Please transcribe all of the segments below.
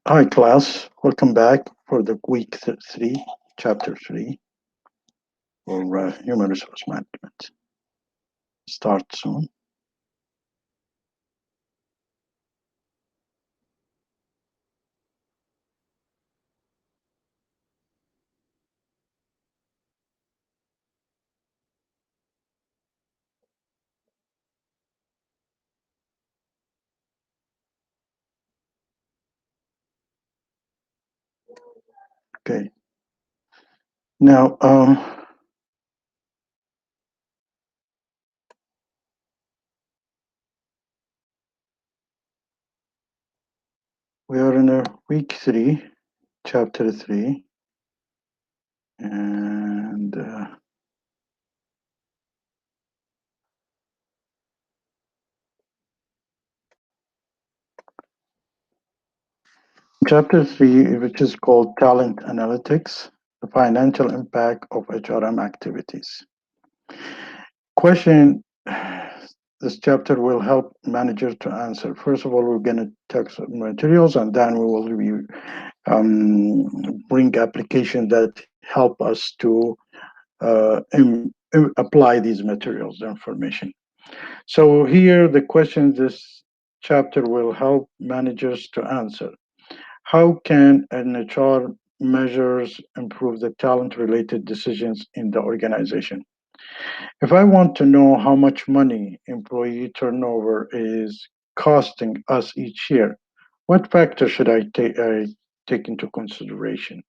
Hi, class. Welcome back for the week 3, chapter 3, for human resource management. Start soon. Okay. Now, we are in a week 3, chapter 3, and chapter 3, which is called Talent Analytics, the Financial Impact of HRM Activities. Question this chapter will help managers to answer. First of all, we're going to talk some materials, and then we will review, bring applications that help us to apply these materials, the information. So here, the question this chapter will help managers to answer. How can an HR measures improve the talent-related decisions in the organization? If I want to know how much money employee turnover is costing us each year, what factors should I take into consideration?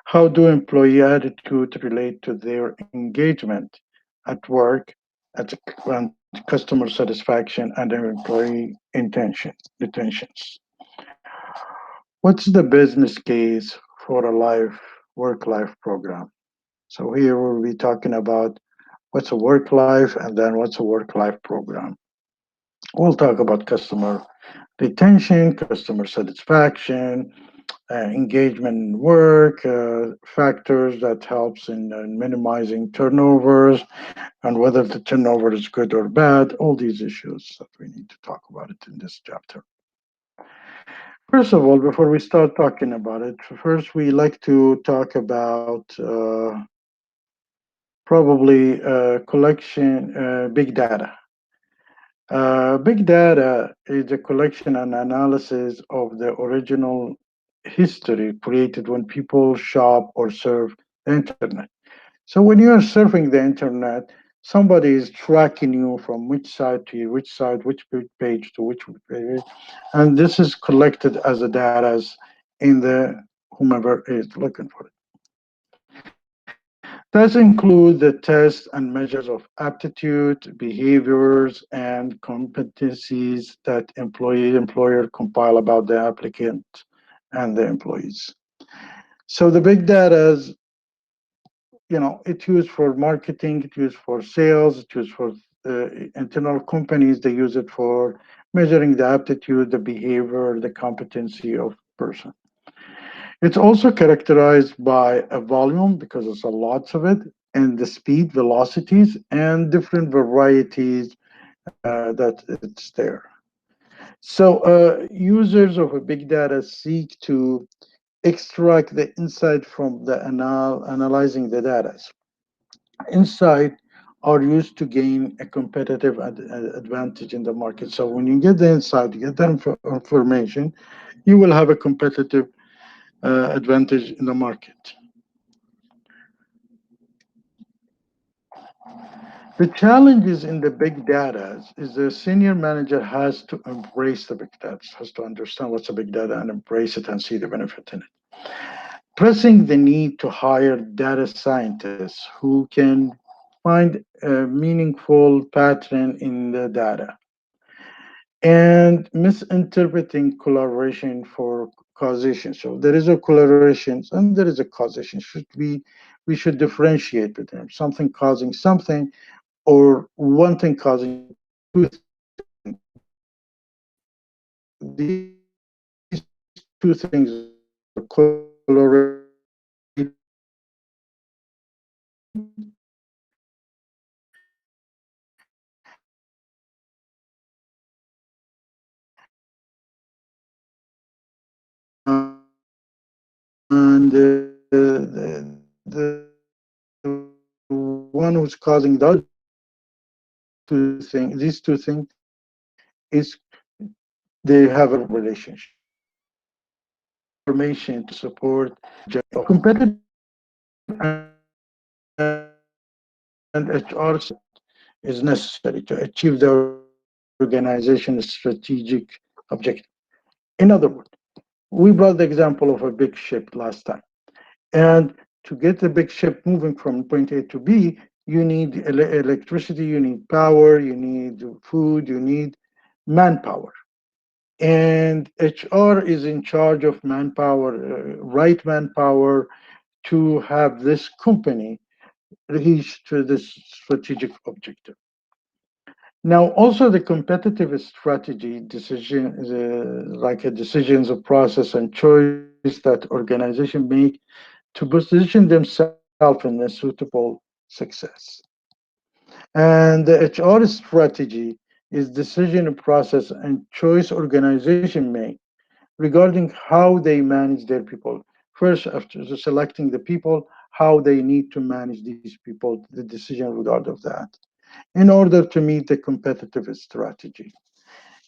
How do employee attitudes relate to their engagement at work, and customer satisfaction, and their employee retentions? What's the business case for a work-life program? So here we'll be talking about what's a work life and then what's a work life program. We'll talk about customer retention, customer satisfaction, engagement in work, factors that helps in minimizing turnovers, and whether the turnover is good or bad, all these issues that we need to talk about it in this chapter. First of all, before we start talking about it, first we like to talk about probably collection, big data. Big data is a collection and analysis of the original history created when people shop or surf the internet. So when you are surfing the internet, somebody is tracking you from which side to which side, which page to which page, and this is collected as a data in the whomever is looking for it. Those include the tests and measures of aptitude, behaviors, and competencies that employer compile about the applicant and the employees. So the big data is, it's used for marketing, it's used for sales, it's used for internal companies. They use it for measuring the aptitude, the behavior, the competency of person. It's also characterized by a volume because there's a lots of it, and the speed, velocities, and different varieties that it's there. So users of a big data seek to extract the insight from the analyzing the data. Insight are used to gain a competitive advantage in the market. So when you get the insight, you get the information, you will have a competitive advantage in the market. The challenges in the big data is the senior manager has to embrace the big data, has to understand what's a big data and embrace it and see the benefit in it. Pressing the need to hire data scientists who can find a meaningful pattern in the data, and misinterpreting collaboration for causation. So there is a correlation and there is a causation. We should differentiate between them. Something causing something, or one thing causing two things. These two things are correlated. the one who's causing the other these two things is they have a relationship. Information to support competitive and HR is necessary to achieve the organization's strategic objective. In other words, we brought the example of a big ship last time. And to get the big ship moving from point A to B, you need electricity, you need power, you need food, you need manpower. And HR is in charge of manpower, right manpower to have this company reach to this strategic objective. Now, also the competitive strategy decision, like a decisions of process and choice that organization make to position themselves in a suitable success. And the HR strategy is decision process and choice organization make regarding how they manage their people. First, after selecting the people, how they need to manage these people, the decision regard of that, in order to meet the competitive strategy.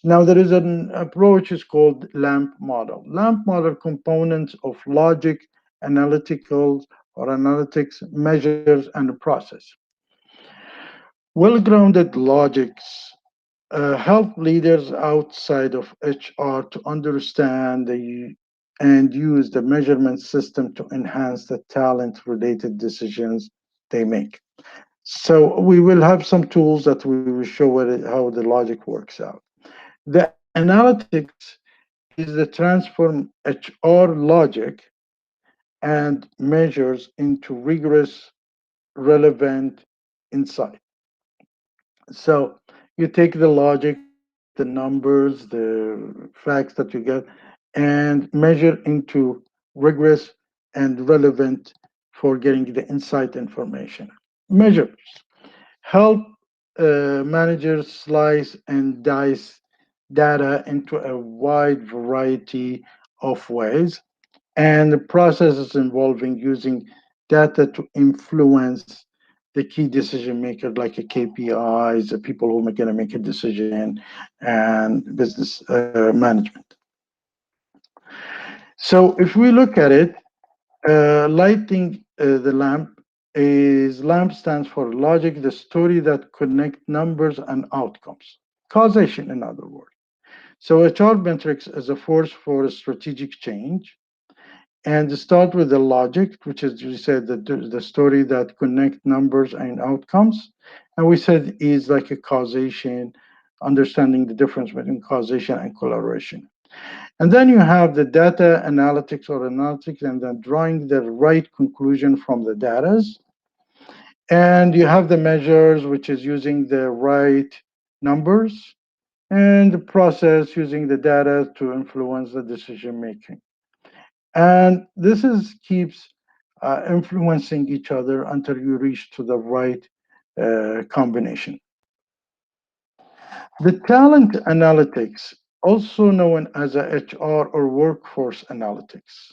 Now, there is an approach is called LAMP model. LAMP model components of logic, analytical or analytics, measures, and process. Well-grounded logics help leaders outside of HR to understand and use the measurement system to enhance the talent-related decisions they make. So we will have some tools that we will show how the logic works out. The analytics is the transform HR logic and measures into rigorous, relevant insight. So you take the logic, the numbers, the facts that you get, and measure into rigorous and relevant for getting the insight information. Measures help managers slice and dice data into a wide variety of ways, and the processes involving using data to influence the key decision maker, like a KPIs, the people who are going to make a decision, and business management. So if we look at it, lighting the lamp is lamp stands for logic, the story that connect numbers and outcomes. Causation, in other words. So HR metrics as a force for a strategic change, and start with the logic, which is we said the story that connect numbers and outcomes, and we said is like a causation, understanding the difference between causation and correlation. And then you have the data analytics, and then drawing the right conclusion from the data. And you have the measures, which is using the right numbers, and the process using the data to influence the decision making. And this is keeps influencing each other until you reach to the right combination. The talent analytics, also known as a HR or workforce analytics,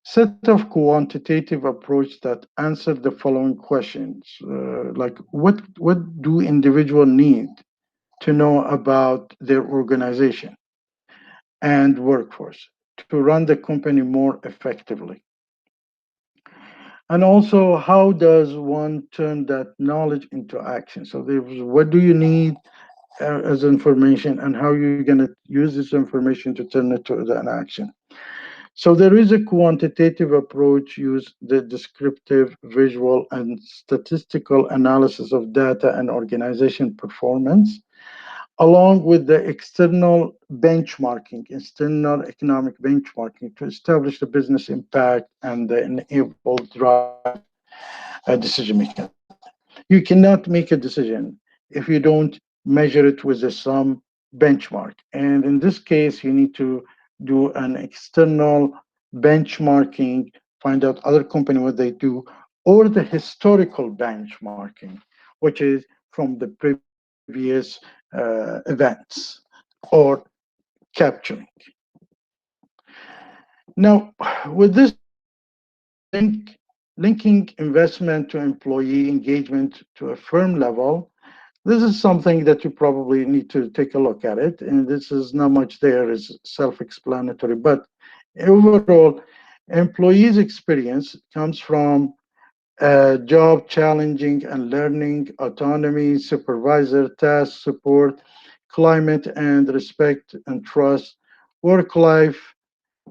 set of quantitative approach that answer the following questions, like what do individual need to know about their organization and workforce to run the company more effectively, and also how does one turn that knowledge into action. So there's what do you need as information, and how you're going to use this information to turn it to an action. So there is a quantitative approach, use the descriptive, visual, and statistical analysis of data and organization performance, along with the external economic benchmarking to establish the business impact and the enable drive decision making. You cannot make a decision if you don't measure it with some benchmark. And in this case, you need to do an external benchmarking, find out other company what they do, or the historical benchmarking, which is from the previous events, or capturing. Now, with this, linking investment to employee engagement to a firm level. This is something that you probably need to take a look at it, and this is not much there, is self-explanatory. But overall, employees' experience comes from job challenging and learning, autonomy, supervisor, task support, climate and respect and trust, work-life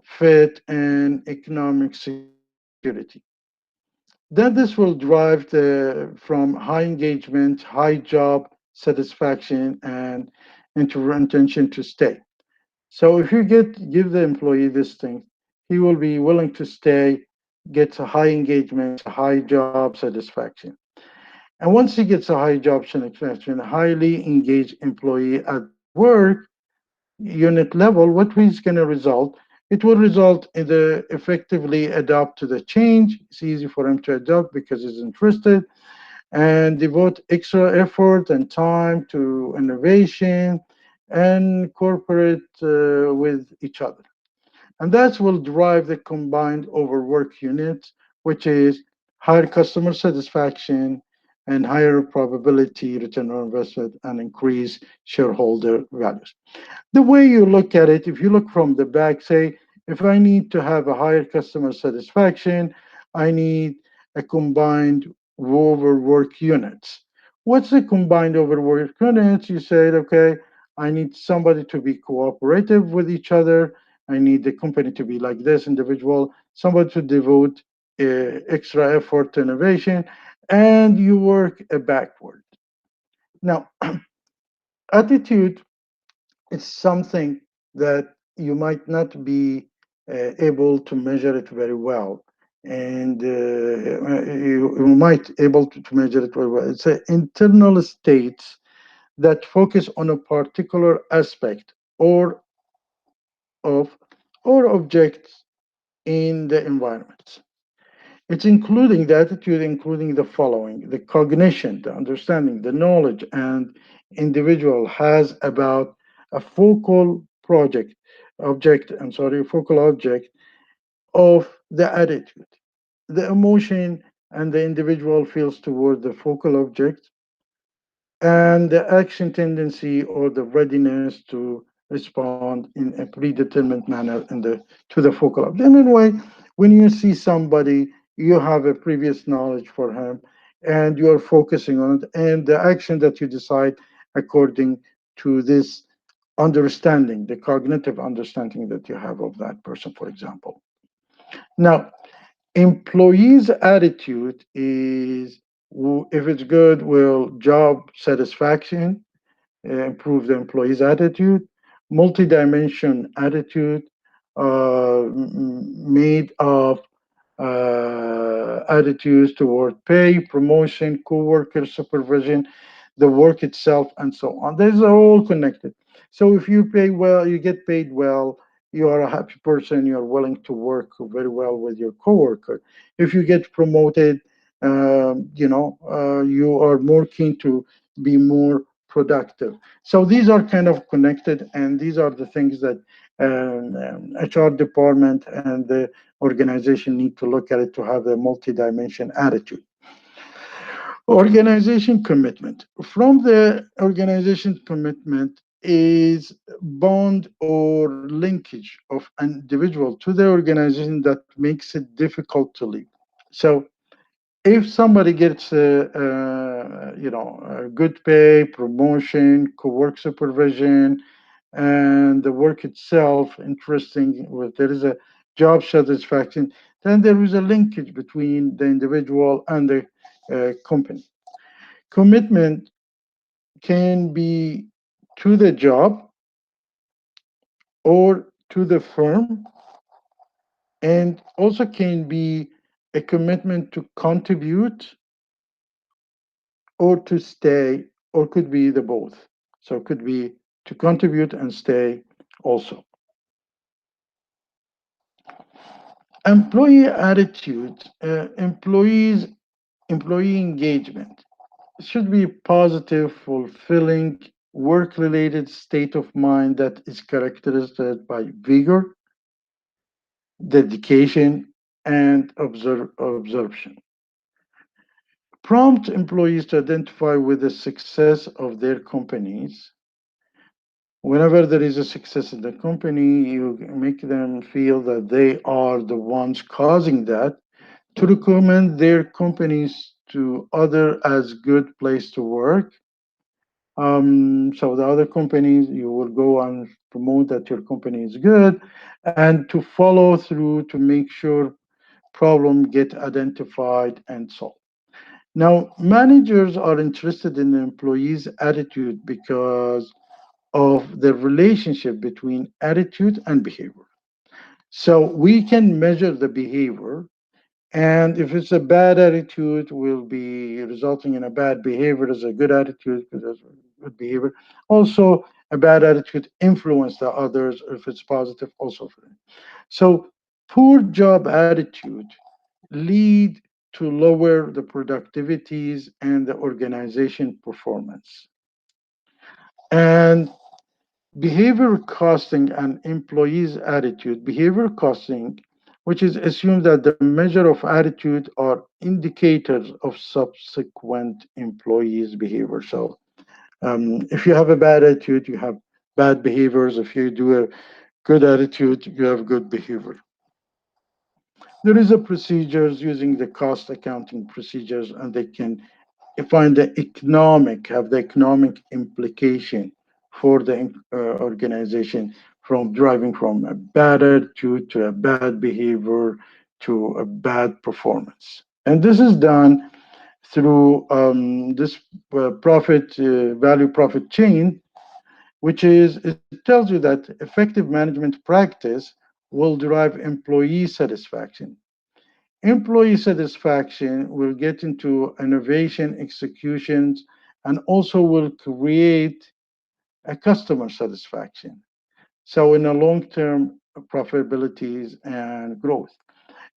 fit, and economic security. Then this will drive from high engagement, high job satisfaction, and intention to stay. So if you give the employee this thing, he will be willing to stay, gets a high engagement, high job satisfaction. And once he gets a high job satisfaction, highly engaged employee at the work unit level, what is going to result? It will result in the effectively adapt to the change. It's easy for him to adopt because he's interested and devote extra effort and time to innovation and cooperate with each other. And that will drive the combined overwork unit, which is higher customer satisfaction and higher probability return on investment and increase shareholder values. The way you look at it, if you look from the back, say, if I need to have a higher customer satisfaction, I need a combined overwork units. What's the combined overwork units? You said, okay, I need somebody to be cooperative with each other. I need the company to be like this individual, somebody to devote extra effort to innovation, and you work backward. Now, attitude is something that you might not be able to measure it very well, and you might able to measure it very well. It's internal states that focus on a particular aspect or of or objects in the environment. It's including the attitude, including the following: the cognition, the understanding, the knowledge, and individual has about a focal object of the attitude, the emotion, and the individual feels toward the focal object, and the action tendency or the readiness to respond in a predetermined manner to the focal object. And in a way, when you see somebody, you have a previous knowledge for him, and you are focusing on it, and the action that you decide according to this understanding, the cognitive understanding that you have of that person, for example. Now, employees' attitude is, if it's good, will job satisfaction improve the employee's attitude, multi-dimension attitude made of attitudes toward pay, promotion, co-worker supervision, the work itself, and so on. These are all connected. So if you pay well, you get paid well, you are a happy person, you're willing to work very well with your coworker. If you get promoted, you are more keen to be more productive. So these are kind of connected, and these are the things that HR department and the organization need to look at it to have a multi-dimension attitude. Organization commitment. From the organization commitment is bond or linkage of an individual to the organization that makes it difficult to leave. So if somebody gets a good pay, promotion, co-work supervision, and the work itself interesting, where there is a job satisfaction, then there is a linkage between the individual and the company. Commitment can be to the job or to the firm, and also can be a commitment to contribute or to stay, or could be the both. So it could be to contribute and stay also. Employee attitude, employee engagement should be positive, fulfilling, work-related state of mind that is characterized by vigor, dedication, and absorption. Prompt employees to identify with the success of their companies. Whenever there is a success in the company, you make them feel that they are the ones causing that, to recommend their companies to other as good place to work. So the other companies, you will go and promote that your company is good, and to follow through to make sure problem get identified and solved. Now, managers are interested in the employees' attitude because of the relationship between attitude and behavior. So we can measure the behavior, and if it's a bad attitude, will be resulting in a bad behavior. As a good attitude, there's good behavior. Also, a bad attitude influence the others. If it's positive, also. So, poor job attitude lead to lower the productivities and the organization performance. And behavior costing and employees' attitude, behavior costing, which is assumed that the measure of attitude are indicators of subsequent employees' behavior. So, if you have a bad attitude, you have bad behaviors. If you do a good attitude, you have good behavior. There is a procedures using the cost accounting procedures, and they can find the have the economic implication for the organization, from driving from a bad attitude to a bad behavior to a bad performance. And this is done through this value profit chain, which is, it tells you that effective management practice will drive employee satisfaction. Employee satisfaction will get into innovation executions and also will create a customer satisfaction. So in the long term, profitabilities and growth.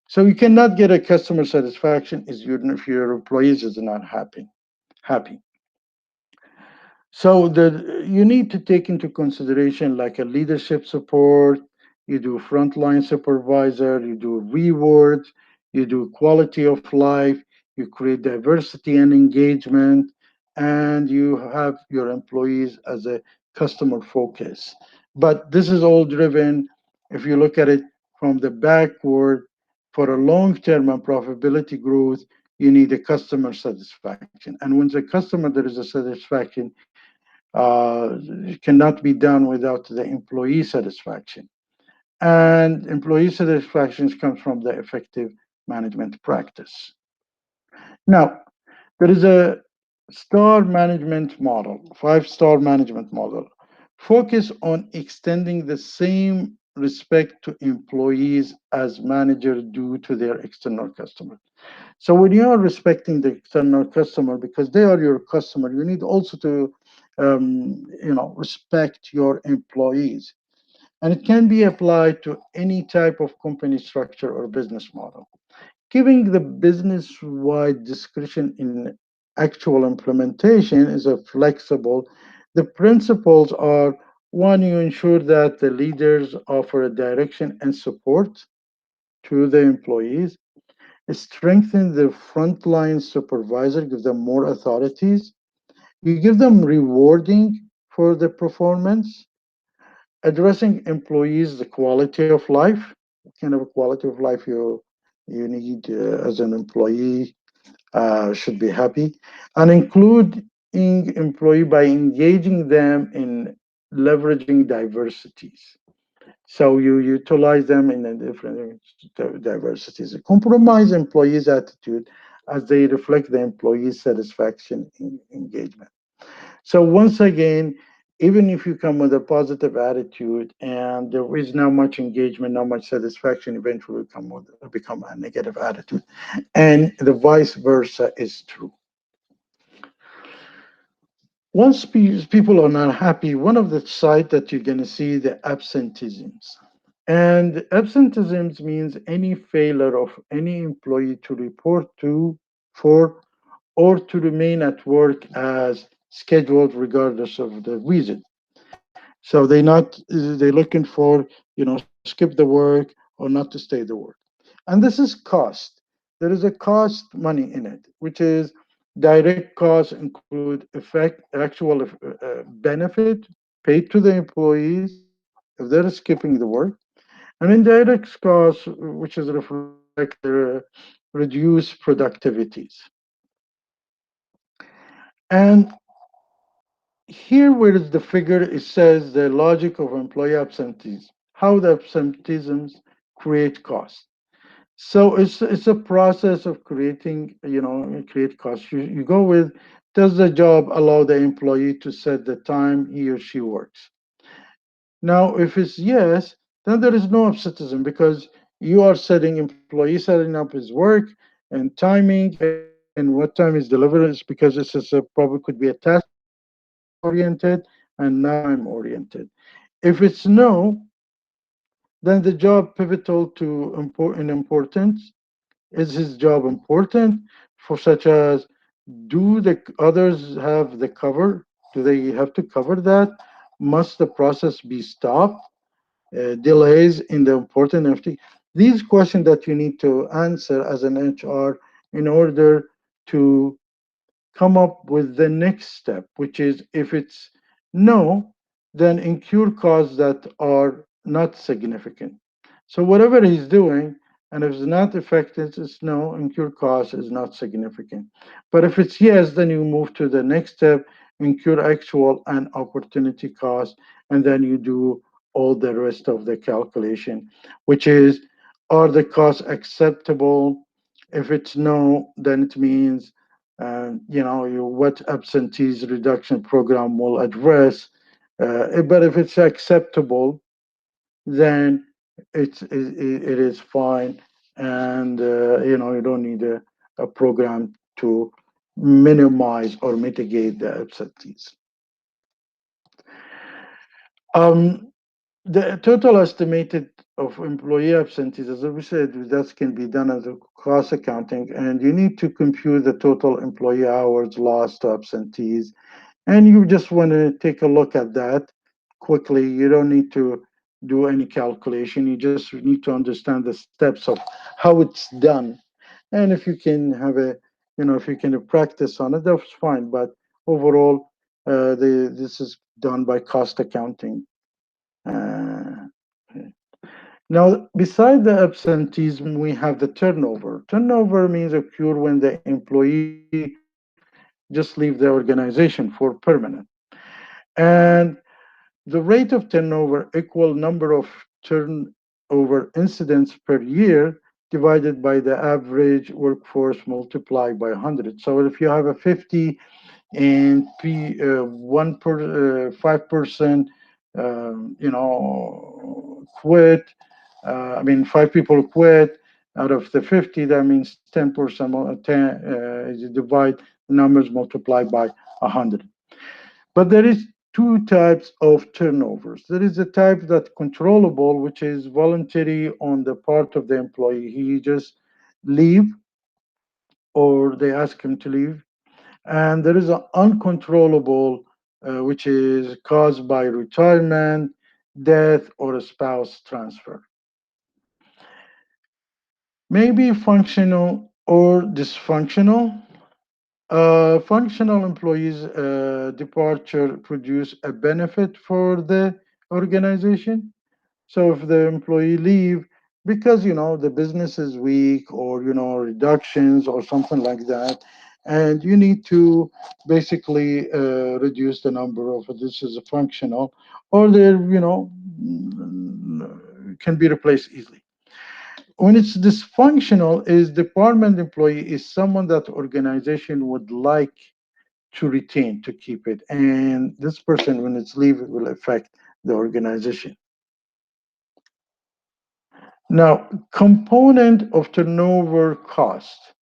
So you cannot get a customer satisfaction if your employees is not happy. So you need to take into consideration like a leadership support, you do frontline supervisor, you do rewards, you do quality of life, you create diversity and engagement, and you have your employees as a customer focus. But this is all driven, if you look at it from the backward, for a long-term and profitability growth, you need a customer satisfaction. And when the customer there is a satisfaction, it cannot be done without the employee satisfaction. And employee satisfaction comes from the effective management practice. Now, there is a star management model, 5-star management model. Focus on extending the same respect to employees as managers do to their external customers. So when you are respecting the external customer, because they are your customer, you need also to, respect your employees. And it can be applied to any type of company structure or business model. Giving the business-wide discretion in actual implementation is a flexible. The principles are: one, you ensure that the leaders offer a direction and support to the employees. Strengthen the frontline supervisor, give them more authorities. You give them rewarding for the performance, addressing employees the quality of life. What kind of a quality of life you need as an employee should be happy, and including employee by engaging them in leveraging diversities. So you utilize them in the different diversities. Compromise employees' attitude as they reflect the employee satisfaction in engagement. So once again, even if you come with a positive attitude and there is not much engagement, not much satisfaction, eventually become a negative attitude. And the vice versa is true. Once people are not happy, one of the sides that you're going to see the absenteeisms. And absenteeisms means any failure of any employee to report to, for, or to remain at work as scheduled, regardless of the reason. So they're looking for, skip the work or not to stay the work. And this is cost. There is a cost money in it, which is direct costs include effect, actual benefit paid to the employees if they're skipping the work, and indirect costs, which is reflect their reduced productivities. And here, where is the figure? It says the logic of employee absentees, how the absenteeisms create cost. So it's a process of creating, create costs. You go with, does the job allow the employee to set the time he or she works? Now, if it's yes, then there is no absenteeism because you are setting employee setting up his work and timing and what time is delivered is because this is a probably could be a task oriented and not time oriented. If it's no, then the job pivotal to important importance. Is his job important for such as do the others have the cover? Do they have to cover that? Must the process be stopped? Delays in the important FT. These questions that you need to answer as an HR in order to come up with the next step, which is if it's no, then incur costs that are not significant. So whatever he's doing, and if it's not effective, it's no, incur cost is not significant. But if it's yes, then you move to the next step, incur actual and opportunity cost, and then you do all the rest of the calculation, which is are the costs acceptable? If it's no, then it means what absentees reduction program will address. But if it's acceptable, then it is fine, and you don't need a program to minimize or mitigate the absentees. Um, the total estimated of employee absentees, as we said, that can be done as a cost accounting, and you need to compute the total employee hours lost to absentees. And you just want to take a look at that quickly. You don't need to do any calculation. You just need to understand the steps of how it's done. And if you can have if you can practice on it, that's fine. But overall, this is done by cost accounting. Uh, Now, beside the absenteeism, we have the turnover. Turnover means occur when the employee just leave the organization for permanent. And the rate of turnover equal number of turnover incidents per year divided by the average workforce multiplied by 100. So if you have a 50 and 5%, quit. I mean, 5 people quit out of the 50. That means 10%. 10 you divide the numbers multiplied by 100. But there is two types of turnovers. There is a type that controllable, which is voluntary on the part of the employee. He just leave or they ask him to leave. And there is an uncontrollable, which is caused by retirement, death, or a spouse transfer. Maybe functional or dysfunctional. Functional employees' departure produce a benefit for the organization. So if the employee leave because the business is weak or reductions or something like that, and you need to basically reduce the number of this is a functional, or they're can be replaced easily. When it's dysfunctional, is department employee is someone that organization would like to retain to keep it, and this person when it's leave it will affect the organization. Now, component of turnover cost.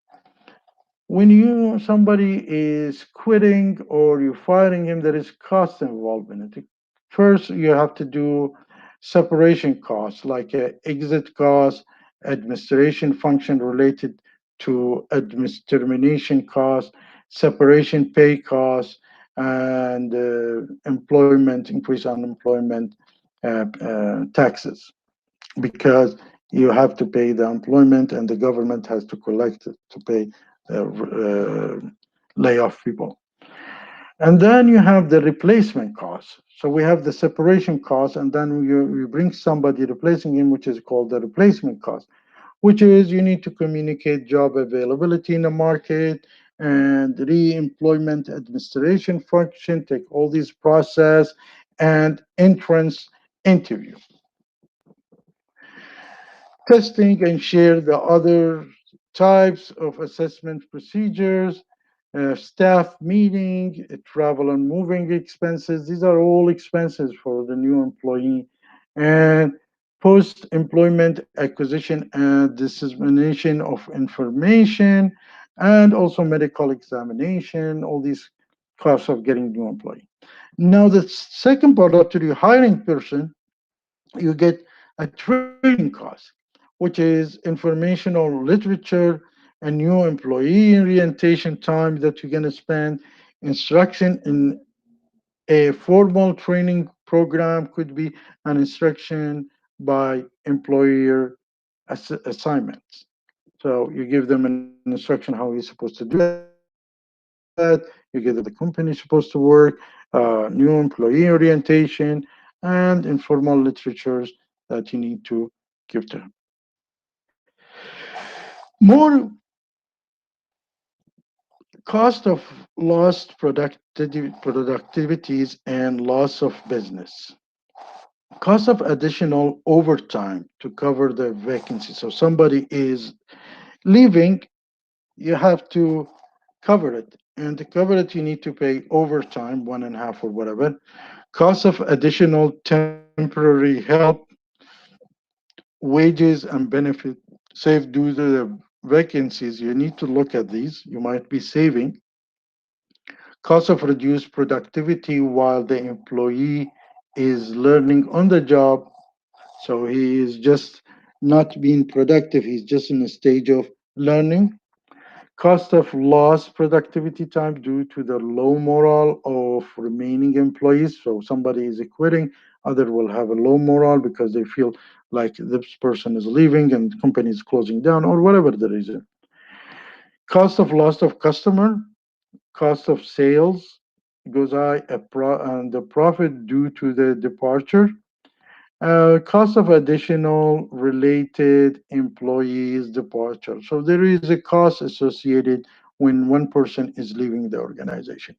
When somebody is quitting or you're firing him, there is cost involved in it. First, you have to do separation costs, like exit costs, administration function related to termination costs, separation pay costs, and employment increase unemployment taxes because You have to pay the employment, and the government has to collect it to pay layoff people. And then you have the replacement cost. So we have the separation cost, and then you bring somebody replacing him, which is called the replacement cost, which is you need to communicate job availability in the market and re-employment administration function, take all these process and entrance interview, testing and share the other types of assessment procedures, staff meeting, travel and moving expenses. These are all expenses for the new employee. And post-employment acquisition and dissemination of information, and also medical examination, all these costs of getting new employee. Now, the second part, after you hiring person, you get a training cost, which is informational literature and new employee orientation time that you're going to spend. Instruction in a formal training program could be an instruction by employer assignments. So you give them an instruction how you're supposed to do that. You give them the company is supposed to work, new employee orientation, and informal literatures that you need to give to them. More cost of lost productivities and loss of business. Cost of additional overtime to cover the vacancy. So somebody is leaving, you have to cover it. And to cover it, you need to pay overtime, one and a half or whatever. Cost of additional temporary help, wages and benefit saved due to the vacancies. You need to look at these. You might be saving. Cost of reduced productivity while the employee is learning on the job. So he is just not being productive, he's just in a stage of learning. Cost of lost productivity time due to the low morale of remaining employees. So somebody is quitting, other will have a low morale because they feel like this person is leaving and the company is closing down or whatever the reason. Cost of loss of customer, cost of sales goes high, and the profit due to the departure. Cost of additional related employees departure. So there is a cost associated when one person is leaving the organization.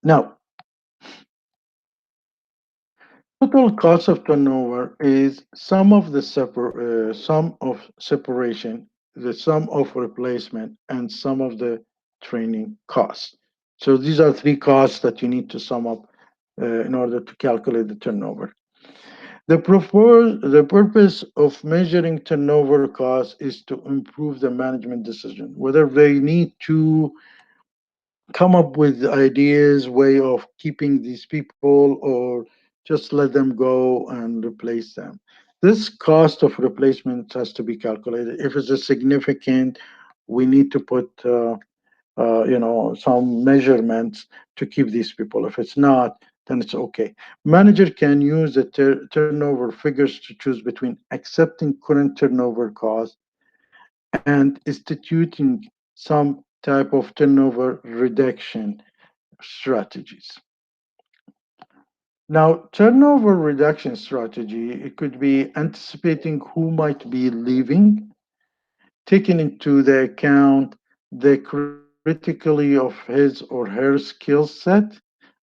Now, total cost of turnover is sum of separation, the sum of replacement, and sum of the training costs. So these are three costs that you need to sum up in order to calculate the turnover. The purpose of measuring turnover costs is to improve the management decision, whether they need to come up with ideas, way of keeping these people, or just let them go and replace them. This cost of replacement has to be calculated. If it's a significant, we need to put some measurements to keep these people. If it's not, then it's okay. Manager can use the turnover figures to choose between accepting current turnover costs and instituting some type of turnover reduction strategies. Now, turnover reduction strategy, it could be anticipating who might be leaving, taking into the account the critically of his or her skill set,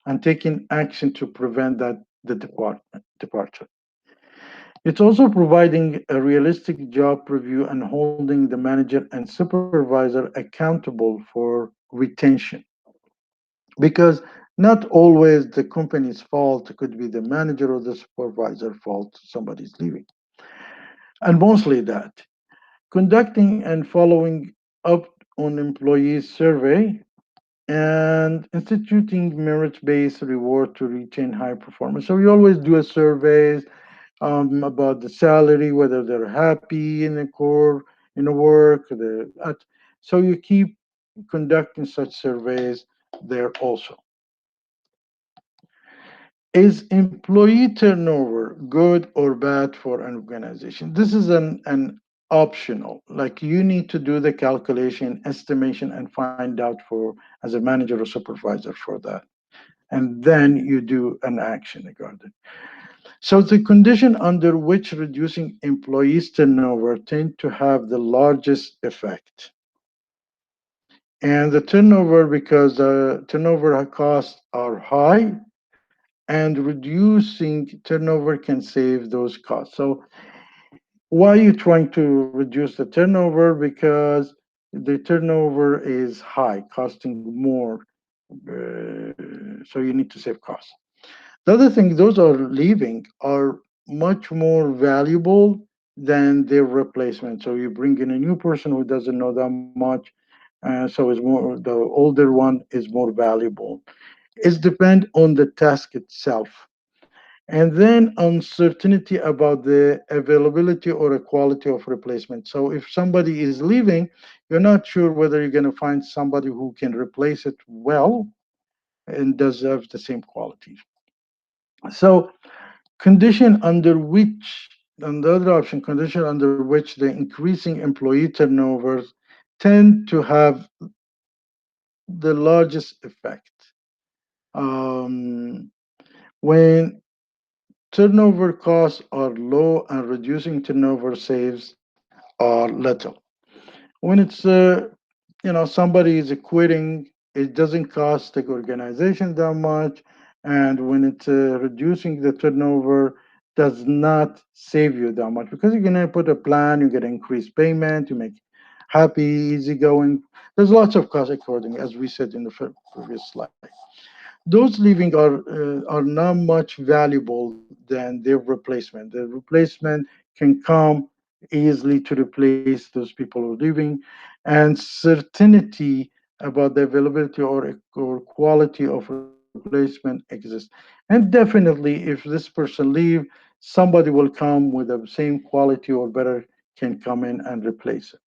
and taking action to prevent departure. It's also providing a realistic job review and holding the manager and supervisor accountable for retention. Because not always the company's fault, it could be the manager or the supervisor fault, somebody's leaving. And mostly that. Conducting and following up on employee survey and instituting merit-based reward to retain high performance. So we always do a surveys about the salary, whether they're happy in the core, in the work. So you keep conducting such surveys there also. Is employee turnover good or bad for an organization? This is an optional. Like you need to do the calculation, estimation, and find out for as a manager or supervisor for that. And then you do an action regarding. So the condition under which reducing employees turnover tend to have the largest effect. And the turnover, because turnover costs are high, and reducing turnover can save those costs. So why are you trying to reduce the turnover? Because the turnover is high, costing more. So you need to save costs. The other thing, those are leaving are much more valuable than their replacement. So you bring in a new person who doesn't know that much, so is more the older one is more valuable. It depends on the task itself. And then uncertainty about the availability or a quality of replacement. So if somebody is leaving, you're not sure whether you're going to find somebody who can replace it well and deserves the same quality. So condition under which, and the other option, condition under which the increasing employee turnovers tend to have the largest effect. Um, when turnover costs are low and reducing turnover saves are little. When it's somebody is quitting, it doesn't cost the organization that much, and when it's reducing the turnover, does not save you that much because you're gonna put a plan, you get increased payment, you make happy, easygoing. There's lots of cost according, as we said in the previous slide. Those leaving are not much valuable than their replacement. The replacement can come easily to replace those people who are leaving, and certainty about the availability or quality of replacement exists. And definitely, if this person leave, somebody will come with the same quality or better can come in and replace it.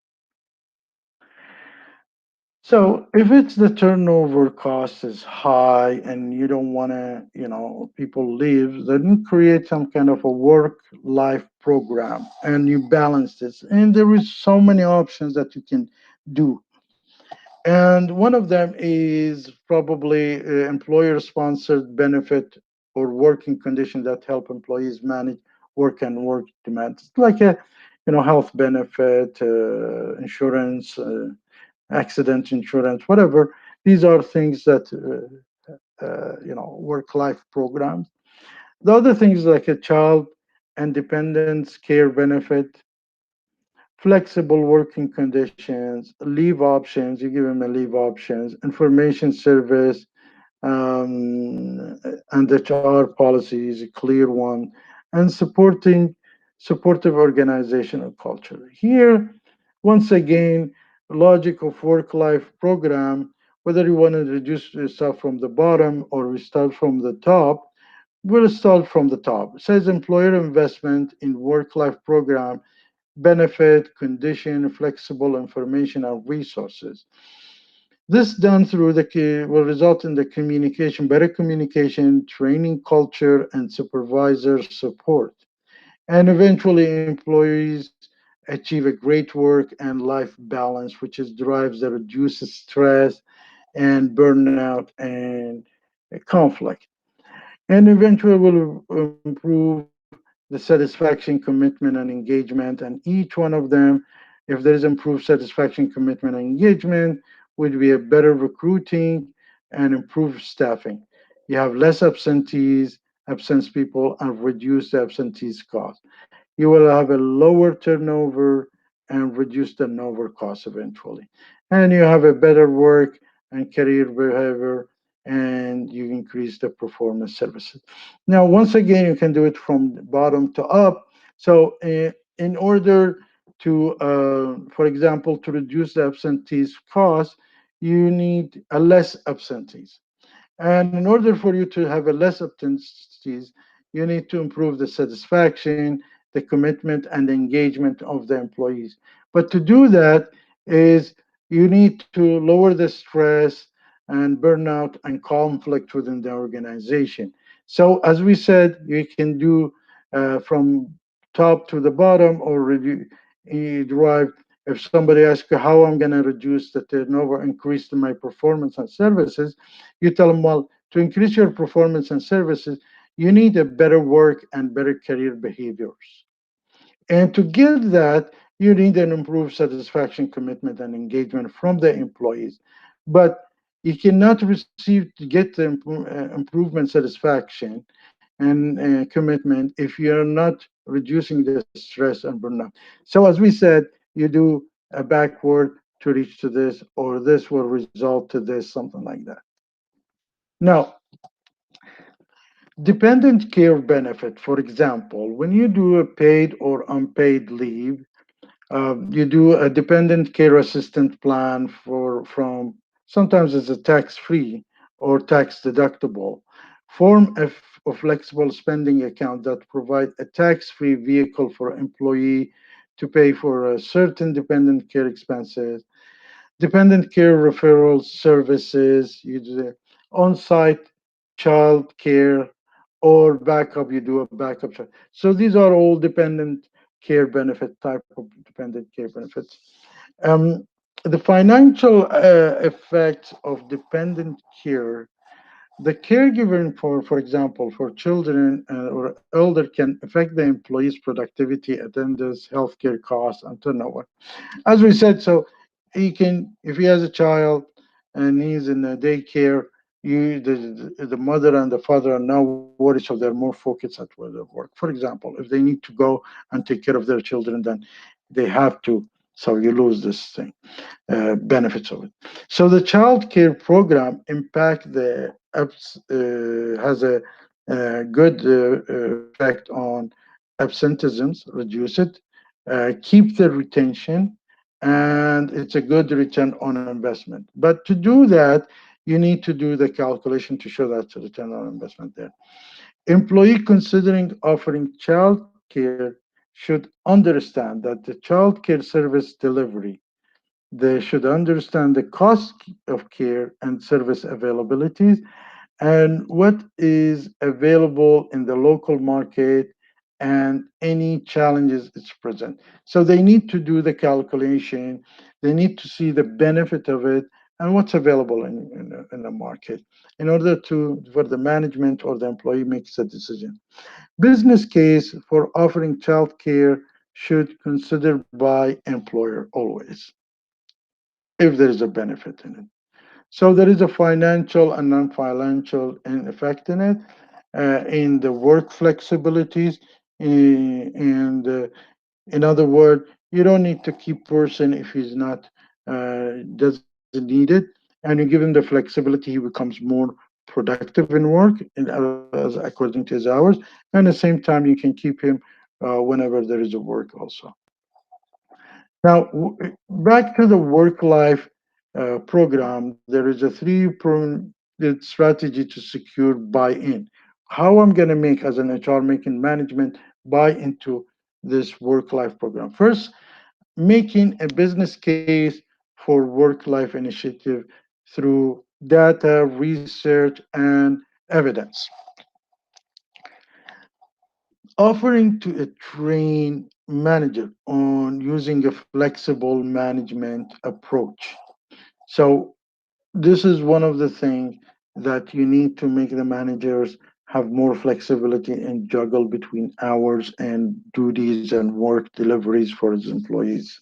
So if it's the turnover cost is high and you don't want to, people leave, then you create some kind of a work-life program and you balance this. And there is so many options that you can do. And one of them is probably employer-sponsored benefit or working conditions that help employees manage work and work demands, like a, health benefit, insurance. Accident insurance, whatever. These are things that work-life programs. The other things like a child independence care benefit, flexible working conditions, leave options. You give them a leave options, information service, and HR policy is a clear one, and supportive organizational culture. Here, once again, logic of work-life program, whether you want to reduce yourself from the bottom or we start from the top, we'll start from the top. It says employer investment in work-life program, benefit, condition, flexible information, and resources. This done through will result in the communication, better communication, training culture, and supervisor support. And eventually, employees achieve a great work and life balance, which is drives the reduces stress and burnout and conflict. And eventually will improve the satisfaction, commitment, and engagement. And each one of them, if there is improved satisfaction, commitment, and engagement, would be a better recruiting and improved staffing. You have less absence people, and reduce the absentees cost. You will have a lower turnover and reduce turnover costs eventually. And you have a better work and career behavior, and you increase the performance services. Now, once again, you can do it from bottom to up. So, in order to, for example, to reduce the absentees cost, you need a less absentees. And in order for you to have a less absentees, you need to improve the satisfaction, the commitment, and the engagement of the employees. But to do that is you need to lower the stress and burnout and conflict within the organization. So as we said, you can do from top to the bottom, or you derive. If somebody asks you how I'm going to reduce the turnover, increase my performance and services, you tell them, well, to increase your performance and services, you need a better work and better career behaviors. And to get that, you need an improved satisfaction, commitment, and engagement from the employees. But you cannot receive to get the improvement, satisfaction, and commitment if you're not reducing the stress and burnout. So, as we said, you do a backward to reach to this, or this will result to this, something like that. Now, dependent care benefit, for example, when you do a paid or unpaid leave, you do a dependent care assistant plan from sometimes it's a tax-free or tax deductible form of flexible spending account that provide a tax-free vehicle for employee to pay for certain dependent care expenses, dependent care referral services, you do the on-site child care, or backup, you do a backup. So these are all dependent care benefit, type of dependent care benefits. Um, the financial effects of dependent care, the caregiving for example, for children or elder can affect the employee's productivity, attendance, healthcare costs, and turnover. As we said, so he can, if he has a child and he's in a daycare, the mother and the father are now worried, so they're more focused at where they work. For example, if they need to go and take care of their children, then they have to. So you lose this thing, benefits of it. So the child care program impact has a good effect on absenteeisms, reduce it, keep the retention, and it's a good return on investment. But to do that, you need to do the calculation to show that return on investment there. Employee considering offering child care should understand that the child care service delivery, they should understand the cost of care and service availabilities and what is available in the local market and any challenges it's present. So they need to do the calculation, they need to see the benefit of it and what's available in the market in order to for the management or the employee makes a decision. Business case for offering child care should consider by employer always if there is a benefit in it. So there is a financial and non-financial effect in it, in the work flexibilities, and in other words, you don't need to keep person if he's not doesn't need it, and you give him the flexibility, he becomes more productive in work, as according to his hours, and at the same time you can keep him whenever there is a work also. Now, back to the work-life program, there is a three-pronged strategy to secure buy-in. How I'm going to make, as an HR, making management buy into this work-life program. First, making a business case for work-life initiative through data, research, and evidence. Offering to a trained manager on using a flexible management approach. So this is one of the things that you need to make the managers have more flexibility and juggle between hours and duties and work deliveries for his employees.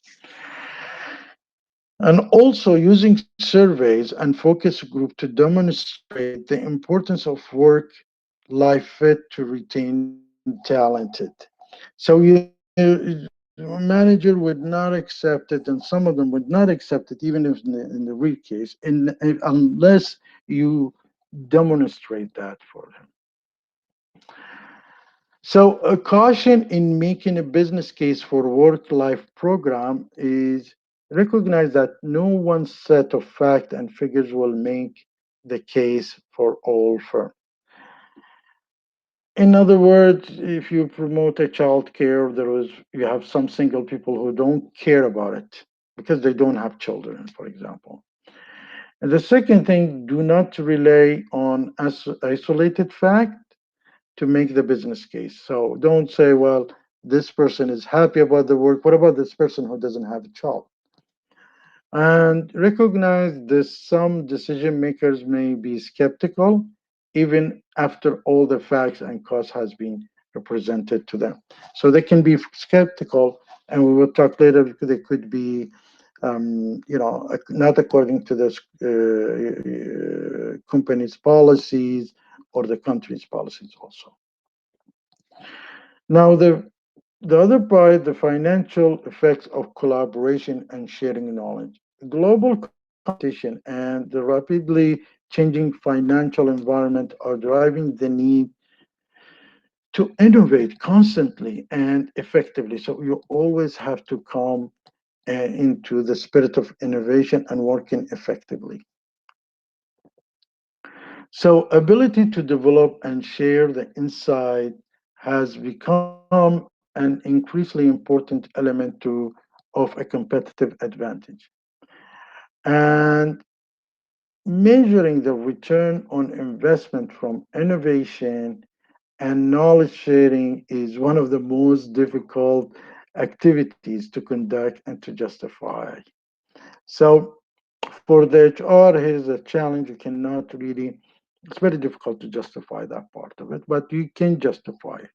And also using surveys and focus group to demonstrate the importance of work life fit to retain talented. So a manager would not accept it, and some of them would not accept it, even if in the real case, unless you demonstrate that for them. So, a caution in making a business case for work-life program is recognize that no one set of facts and figures will make the case for all firms. In other words, if you promote a child care, you have some single people who don't care about it because they don't have children, for example. And the second thing, do not rely on isolated fact. to make the business case. So don't say, well, this person is happy about the work. What about this person who doesn't have a job? And recognize that some decision makers may be skeptical even after all the facts and costs has been represented to them. So they can be skeptical, and we will talk later. They could be, not according to the company's policies or the country's policies also. Now, the other part, the financial effects of collaboration and sharing knowledge. Global competition and the rapidly changing financial environment are driving the need to innovate constantly and effectively. So you always have to come into the spirit of innovation and working effectively. So ability to develop and share the insight has become an increasingly important element of a competitive advantage. And measuring the return on investment from innovation and knowledge sharing is one of the most difficult activities to conduct and to justify. So for the HR, here's a challenge. You cannot really, it's very difficult to justify that part of it, but you can justify it.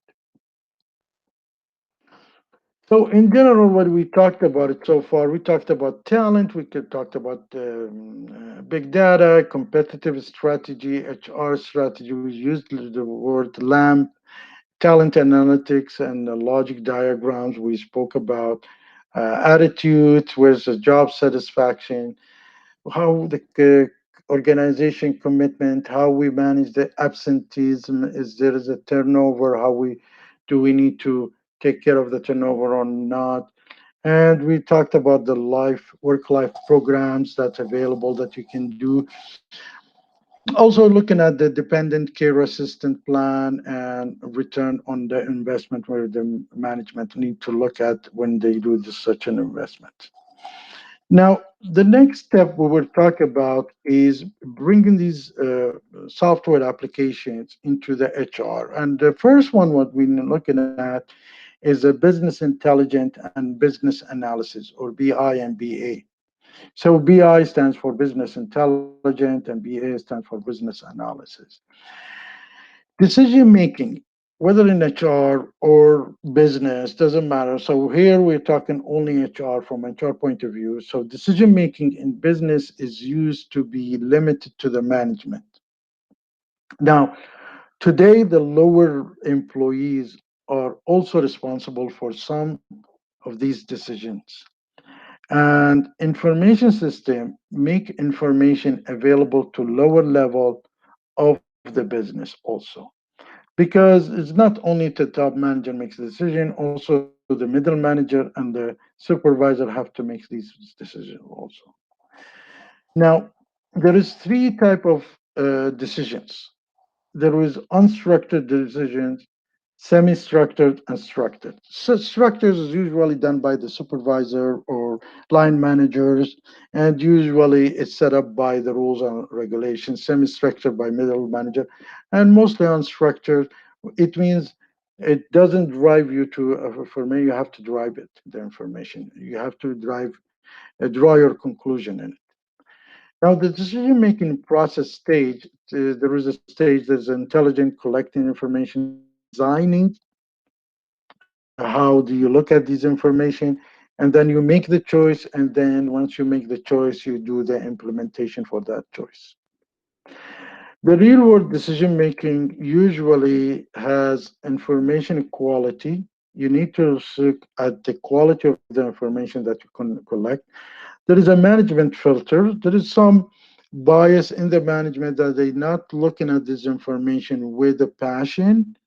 So in general, what we talked about it so far, we talked about talent, we could talked about big data, competitive strategy, HR strategy. We used the word LAMP, talent analytics, and the logic diagrams. We spoke about attitude, where's the job satisfaction, how the organization commitment, how we manage the absenteeism, is there is a turnover, how we do we need to take care of the turnover or not. And we talked about the work life programs that's available that you can do. Also looking at the dependent care assistant plan and return on the investment where the management need to look at when they do such an investment. Now, the next step we will talk about is bringing these software applications into the HR. And the first one, what we're looking at, is a business intelligence and business analysis, or BI and BA. So BI stands for business intelligence, and BA stands for business analysis. Decision making, whether in HR or business, doesn't matter. So here we're talking only HR from HR point of view. So decision making in business is used to be limited to the management. Now, today the lower employees are also responsible for some of these decisions. And information system make information available to lower level of the business also, because it's not only the top manager makes the decision, also the middle manager and the supervisor have to make these decisions also. Now, there is three type of decisions. There is unstructured decisions, semi-structured, and structured. So structures is usually done by the supervisor or line managers, and usually it's set up by the rules and regulations. Semi-structured by middle manager, and mostly unstructured. It means it doesn't drive you to. For me, you have to drive it. The information you have to draw your conclusion in it. Now, the decision-making process stage, there is a stage that's intelligent, collecting information, designing. How do you look at these information? And then you make the choice. And then once you make the choice, you do the implementation for that choice. The real-world decision-making usually has information quality. You need to look at the quality of the information that you can collect. There is a management filter. There is some bias in the management that they're not looking at this information with a passion,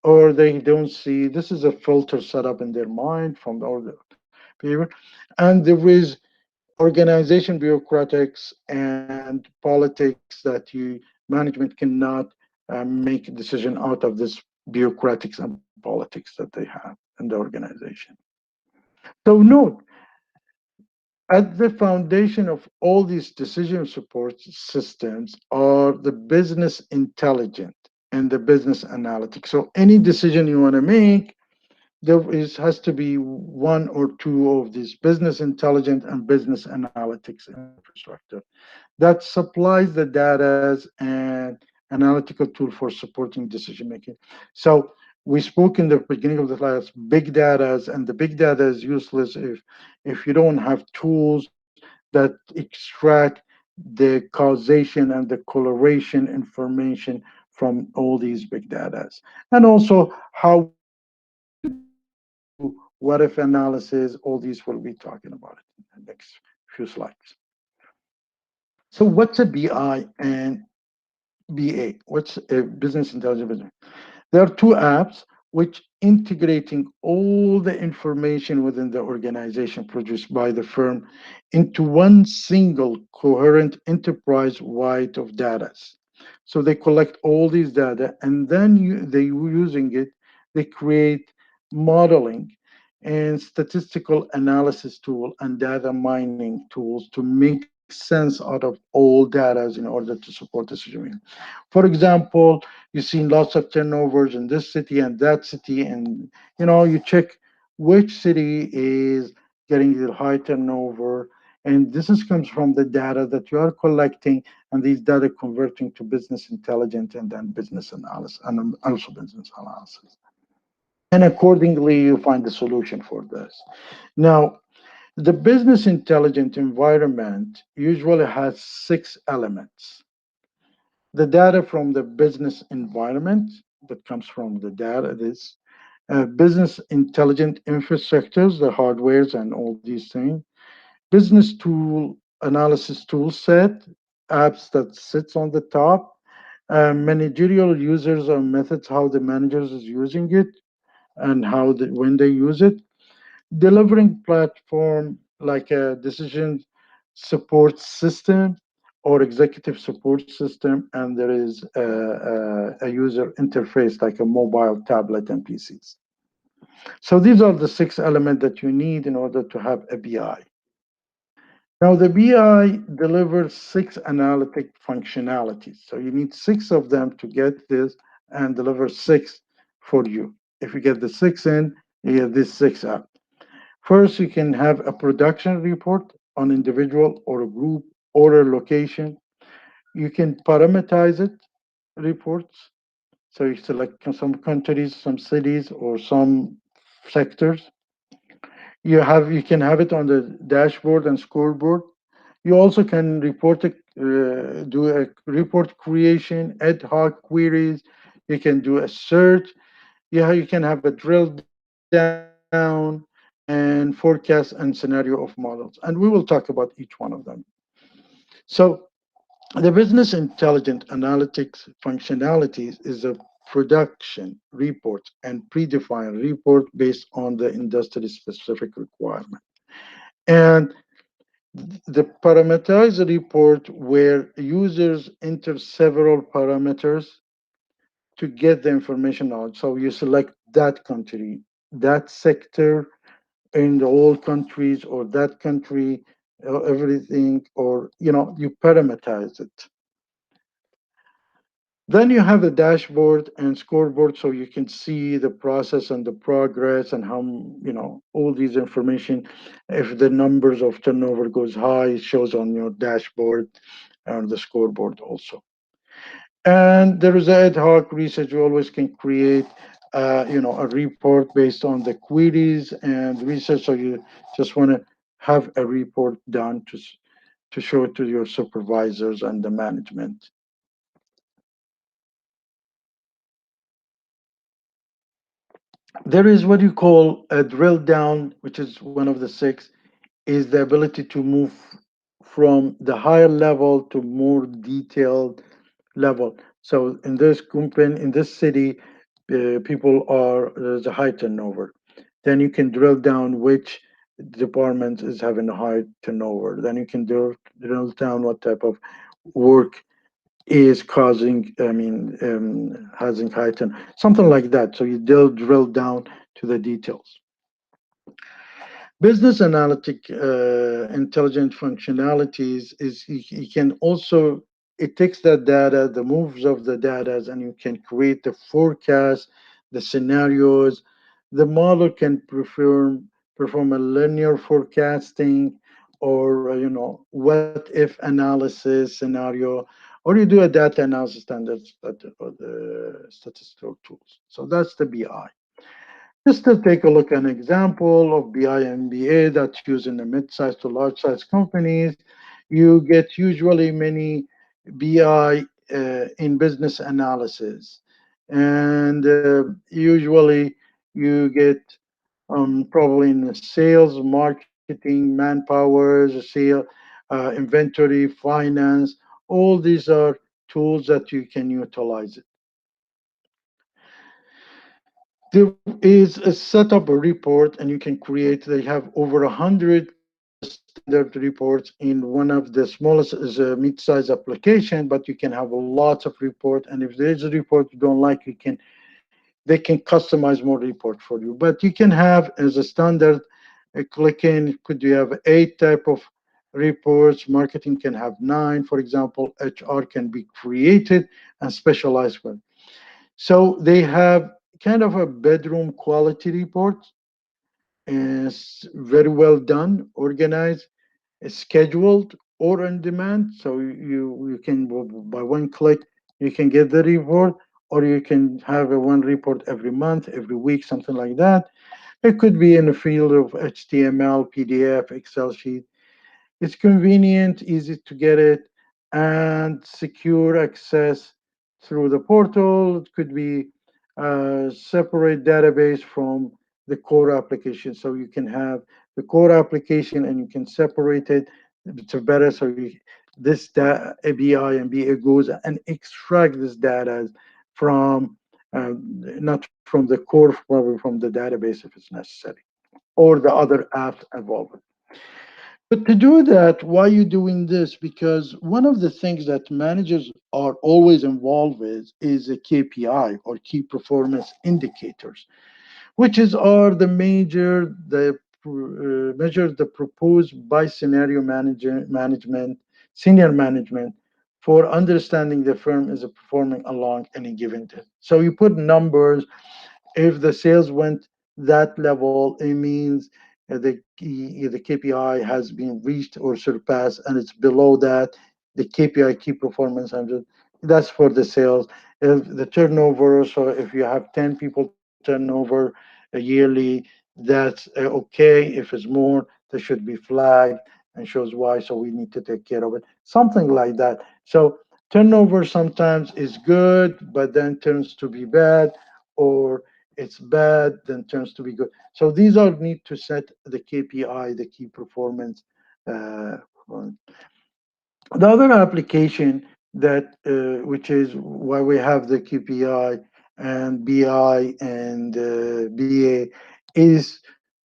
or they don't see this is a filter set up in their mind from all the people. And there is organization bureaucratics and politics that you management cannot make a decision out of this bureaucratics and politics that they have in the organization. So note, at the foundation of all these decision support systems are the business intelligence. and the business analytics. So any decision you want to make, has to be one or two of these business intelligence and business analytics infrastructure that supplies the data and analytical tool for supporting decision making. So we spoke in the beginning of the class, big data, and the big data is useless if you don't have tools that extract the causation and the correlation information from all these big data. And also how we do what if analysis, all these we'll be talking about it in the next few slides. So what's a BI and BA? What's a business intelligence business? There are two apps which integrating all the information within the organization produced by the firm into one single coherent enterprise-wide of data. So they collect all these data and then they using it, they create modeling and statistical analysis tool and data mining tools to make sense out of all data in order to support decision making. For example, you've seen lots of turnovers in this city and that city, and you check which city is getting the high turnover, and comes from the data that you are collecting, and these data converting to business intelligence and then business analysis and also business analysis. And accordingly, you find the solution for this. Now, the business intelligent environment usually has six elements: the data from the business environment that comes from the data, this business intelligent infrastructures, the hardwares and all these things, business tool analysis tool set, apps that sits on the top, managerial users or methods, how the managers is using it and when they use it, delivering platform like a decision support system or executive support system, and there is a user interface like a mobile tablet and PCs. So these are the six elements that you need in order to have a BI. Now the BI delivers six analytic functionalities. So you need six of them to get this and deliver six for you. If you get the six in, you get this six out. First, you can have a production report on individual or a group order location. You can parameterize it, reports. So you select some countries, some cities, or some sectors. You can have it on the dashboard and scoreboard. You also can do a report creation, ad hoc queries. You can do a search. Yeah, you can have a drill down and forecast and scenario of models. And we will talk about each one of them. So the business intelligent analytics functionalities is a production report and predefined report based on the industry specific requirement. And the parameterized report where users enter several parameters to get the information out. So you select that country, that sector in the whole countries, or that country, everything, or you parameterize it. Then you have the dashboard and scoreboard, so you can see the process and the progress and how, all these information. If the numbers of turnover goes high, it shows on your dashboard and the scoreboard also. And there is ad hoc research. You always can create, a report based on the queries and research. So you just want to have a report done to show it to your supervisors and the management. There is what you call a drill down, which is one of the six, is the ability to move from the higher level to more detailed level. So in this company, in this city, there's a high turnover. Then you can drill down which department is having a high turnover. Then you can drill down what type of work is causing, having high turn, something like that. So you drill down to the details. Business analytic intelligent functionalities is you can also it takes that data, the moves of the data, and you can create the forecast, the scenarios. The model can perform a linear forecasting, or what if analysis scenario, or you do a data analysis standards or the statistical tools. So that's the BI. Just to take a look at an example of BI and BA that's used in the mid-sized to large-sized companies, you get usually many BI in business analysis, and usually you get probably in the sales, marketing, manpower, inventory, finance. All these are tools that you can utilize. There is a setup a report, and you can create. They have over 100 standard reports in one of the smallest is a mid-size application, but you can have lots of report. And if there's a report you don't like, they can customize more report for you. But you can have as a standard, click in. Could you have 8 type of reports? Marketing can have 9, for example. HR can be created and specialized with. So they have kind of a bedroom quality report, is very well done, organized, scheduled, or on demand. So you can, by one click, you can get the report, or you can have a one report every month, every week, something like that. It could be in the field of HTML, PDF, Excel sheet. It's convenient, easy to get it, and secure access through the portal. It could be a separate database from the core application. So you can have the core application and you can separate it. It's better. So this ABI and BA goes and extract this data from, not from the core, probably from the database if it's necessary, or the other apps involved. But to do that, why are you doing this? Because one of the things that managers are always involved with is a KPI, or key performance indicators, which is are the major the measure the proposed by scenario management, senior management, for understanding the firm is performing along any given day. So you put numbers. If the sales went that level, it means the KPI has been reached or surpassed, and it's below that, the KPI, key performance 100, that's for the sales. If the turnover, so if you have 10 people turnover yearly, that's okay. If it's more, there should be flagged and shows why, so we need to take care of it. Something like that. So turnover sometimes is good, but then turns to be bad, or it's bad, then turns to be good. So these are need to set the KPI, the key performance. Uh, the other application that, which is why we have the KPI and BI and BA, is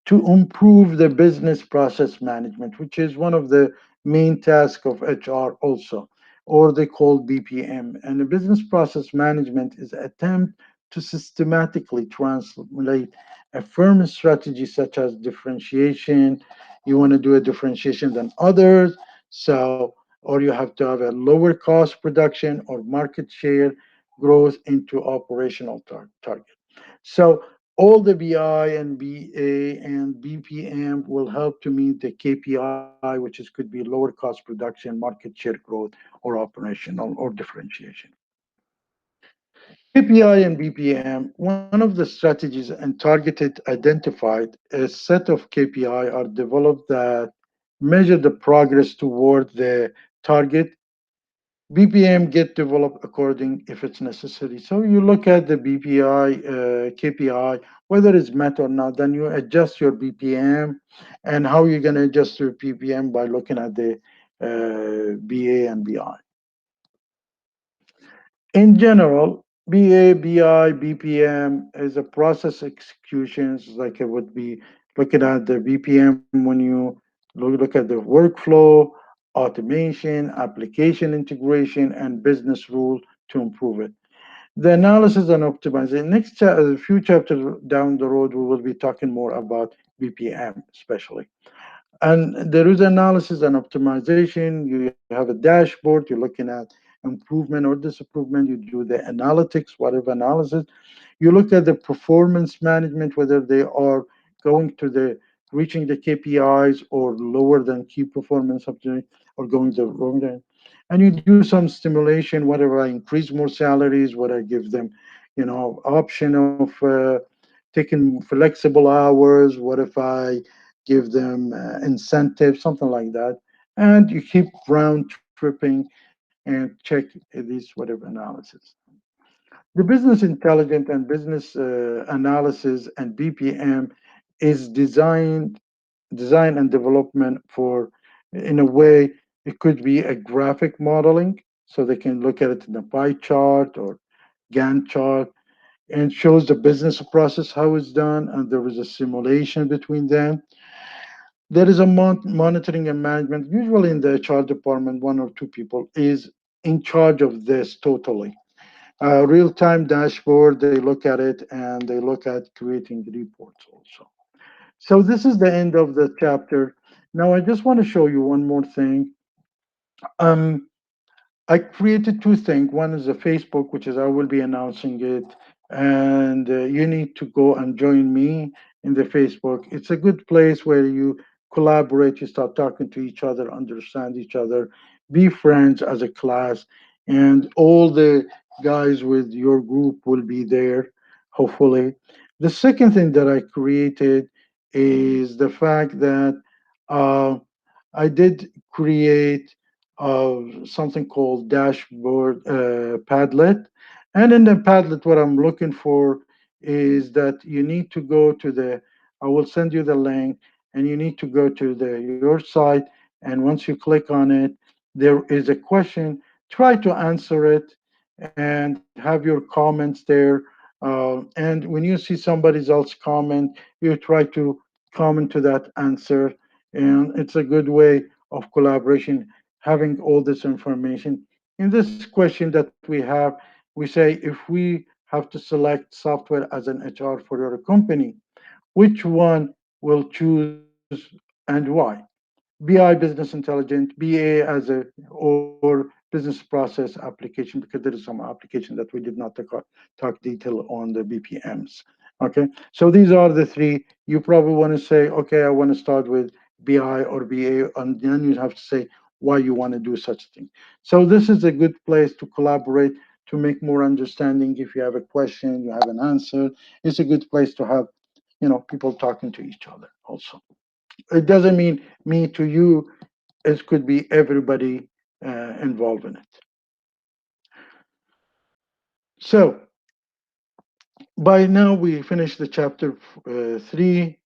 to improve the business process management, which is one of the main tasks of HR also, or they call BPM. And the business process management is an attempt to systematically translate a firm strategy such as differentiation. You want to do a differentiation than others. So, or you have to have a lower cost production or market share growth into operational target. So all the BI and BA and BPM will help to meet the KPI, which is could be lower cost production, market share growth, or operational or differentiation. KPI and BPM, one of the strategies and targeted identified a set of KPI are developed that measure the progress toward the target. BPM get developed according if it's necessary. So you look at the BPI, KPI, whether it's met or not, then you adjust your BPM. And how you're going to adjust your BPM? By looking at the BA and BI. In general, BA, BI, BPM is a process executions, like it would be looking at the BPM when you look at the workflow, automation, application integration, and business rule to improve it. The analysis and optimization. A few chapters down the road, we will be talking more about BPM, especially. And there is analysis and optimization. You have a dashboard you're looking at improvement or disapproval. You do the analytics, whatever analysis. You look at the performance management, whether they are going to the reaching the KPIs or lower than key performance objective or going the wrong way. And you do some stimulation, whether I increase more salaries, whether I give them, option of taking flexible hours, what if I give them incentives, something like that. And you keep round tripping and check these whatever analysis. The business intelligence and business analysis and BPM is design and development for, in a way, it could be a graphic modeling, so they can look at it in a pie chart or Gantt chart, and shows the business process how it's done, and there is a simulation between them. There is a monitoring and management. Usually in the HR department, one or two people is in charge of this totally. Real-time dashboard, they look at it and they look at creating reports also. So this is the end of the chapter. Now I just want to show you one more thing. Um, I created two things. One is a Facebook, which is I will be announcing it, and you need to go and join me in the Facebook. It's a good place where you collaborate, you start talking to each other, understand each other, be friends as a class, and all the guys with your group will be there, hopefully. The second thing that I created is the fact that uh, I did create something called dashboard Padlet. And in the Padlet, what I'm looking for is that you need to go to the, I will send you the link, and you need to go to your site. And once you click on it, there is a question. Try to answer it and have your comments there. And when you see somebody else comment, you try to comment to that answer. And it's a good way of collaboration, having all this information. In this question that we have, we say if we have to select software as an HR for your company, which one will choose and why? BI business intelligence, BA as a or business process application, because there is some application that we did not talk detail on the BPMs. Okay, so these are the three. You probably want to say, okay, I want to start with BI or BA, and then you have to say why you want to do such thing. So this is a good place to collaborate, to make more understanding. If you have a question, you have an answer. It's a good place to have, people talking to each other also. It doesn't mean me to you, it could be everybody involved in it. So by now we finished the chapter 3,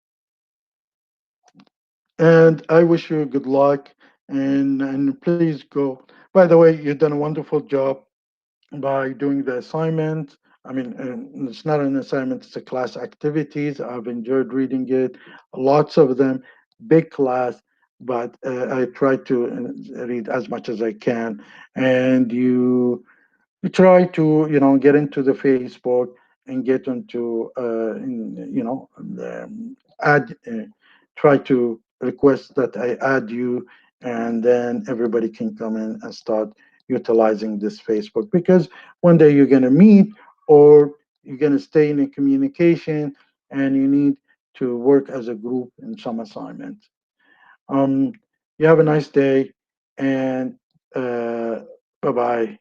and I wish you good luck, and please go. By the way, you've done a wonderful job by doing the assignment. I mean, it's not an assignment, it's a class activities. I've enjoyed reading it, lots of them, big class, but I try to read as much as I can. And you try to, get into the Facebook and get into, add, try to request that I add you, and then everybody can come in and start utilizing this Facebook, because one day you're going to meet, or you're going to stay in a communication, and you need to work as a group in some assignment. Um, you have a nice day, and bye bye.